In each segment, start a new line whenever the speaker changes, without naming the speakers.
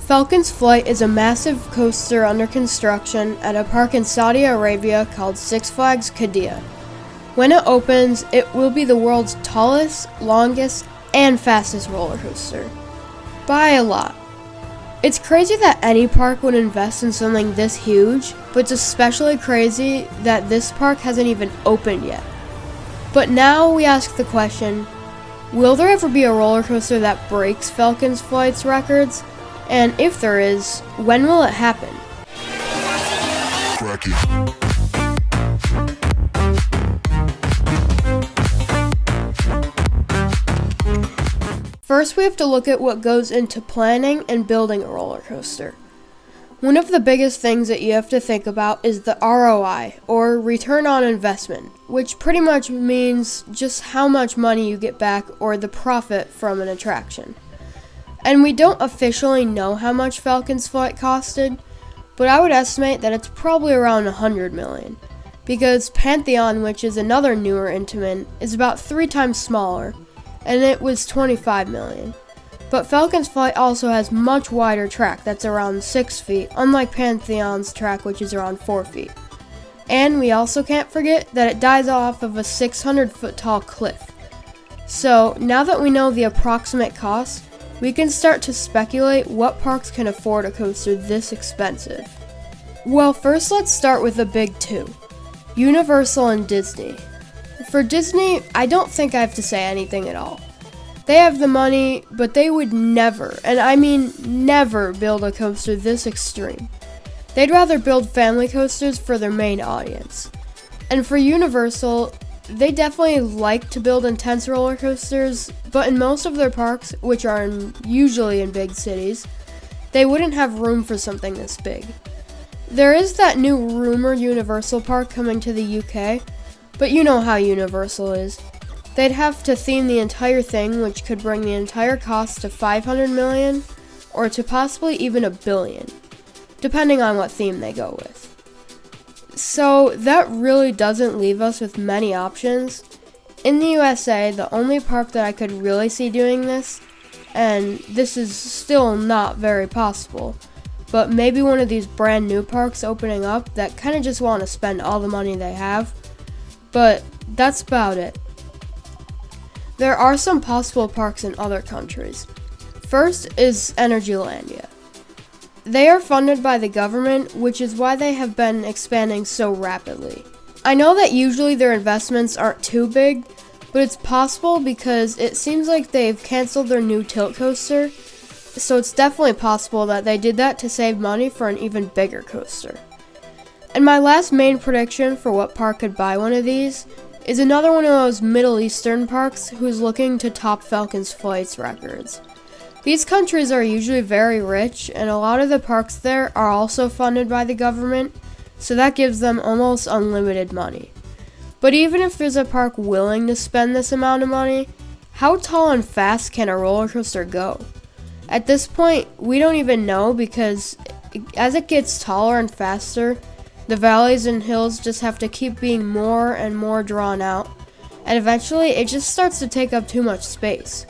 Falcons Flight is a massive coaster under construction at a park in Saudi Arabia called Six Flags Qiddiya. When it opens, it will be the world's tallest, longest, and fastest roller coaster. By a lot. It's crazy that any park would invest in something this huge, but it's especially crazy that this park hasn't even opened yet. But now we ask the question, will there ever be a roller coaster that breaks Falcons Flight's records? And if there is, when will it happen? First, we have to look at what goes into planning and building a roller coaster. One of the biggest things that you have to think about is the ROI, or return on investment, which pretty much means just how much money you get back or the profit from an attraction. And we don't officially know how much Falcons Flight costed, but I would estimate that it's probably around $100 million, because Pantheon, which is another newer Intamin, is about 3 times smaller, and it was $25 million. But Falcons Flight also has much wider track that's around 6 feet, unlike Pantheon's track, which is around 4 feet. And we also can't forget that it dies off of a 600-foot tall cliff. So now that we know the approximate cost, we can start to speculate what parks can afford a coaster this expensive. Well, first let's start with the big two, Universal and Disney. For Disney, I don't think I have to say anything at all. They have the money, but they would never, and I mean never, build a coaster this extreme. They'd rather build family coasters for their main audience. And for Universal, they definitely like to build intense roller coasters, but in most of their parks, which are usually in big cities, they wouldn't have room for something this big. There is that new rumored Universal park coming to the UK, but you know how Universal is. They'd have to theme the entire thing, which could bring the entire cost to $500 million, or to possibly even $1 billion, depending on what theme they go with. So that really doesn't leave us with many options. In the USA, the only park that I could really see doing this, and this is still not very possible, but maybe one of these brand new parks opening up that kind of just want to spend all the money they have, but that's about it. There are some possible parks in other countries. First is Energylandia. They are funded by the government, which is why they have been expanding so rapidly. I know that usually their investments aren't too big, but it's possible because it seems like they've canceled their new tilt coaster, so it's definitely possible that they did that to save money for an even bigger coaster. And my last main prediction for what park could buy one of these is another one of those Middle Eastern parks who's looking to top Falcons Flight's records. These countries are usually very rich, and a lot of the parks there are also funded by the government, so that gives them almost unlimited money. But even if there's a park willing to spend this amount of money, how tall and fast can a roller coaster go? At this point, we don't even know, because as it gets taller and faster, the valleys and hills just have to keep being more and more drawn out, and eventually it just starts to take up too much space.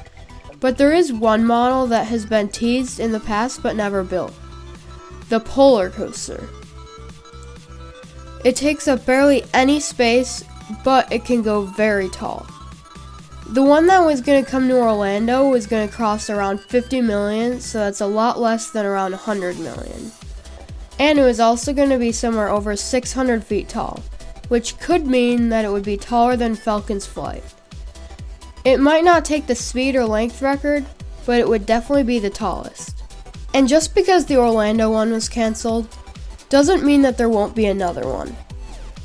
But there is one model that has been teased in the past but never built. The Polar Coaster. It takes up barely any space, but it can go very tall. The one that was going to come to Orlando was going to cost around $50 million, so that's a lot less than around $100 million. And it was also going to be somewhere over 600 feet tall, which could mean that it would be taller than Falcons Flight. It might not take the speed or length record, but it would definitely be the tallest. And just because the Orlando one was canceled, doesn't mean that there won't be another one.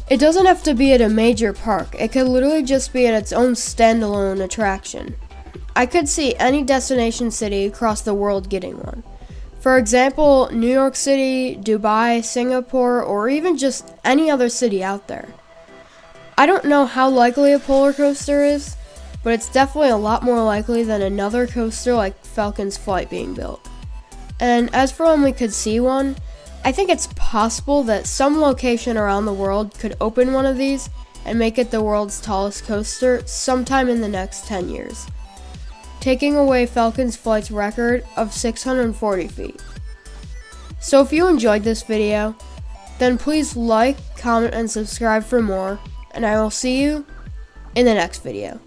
It doesn't have to be at a major park, it could literally just be at its own standalone attraction. I could see any destination city across the world getting one. For example, New York City, Dubai, Singapore, or even just any other city out there. I don't know how likely a polar coaster is, but it's definitely a lot more likely than another coaster like Falcons Flight being built. And as for when we could see one, I think it's possible that some location around the world could open one of these and make it the world's tallest coaster sometime in the next 10 years, taking away Falcons Flight's record of 640 feet. So if you enjoyed this video, then please like, comment, and subscribe for more, and I will see you in the next video.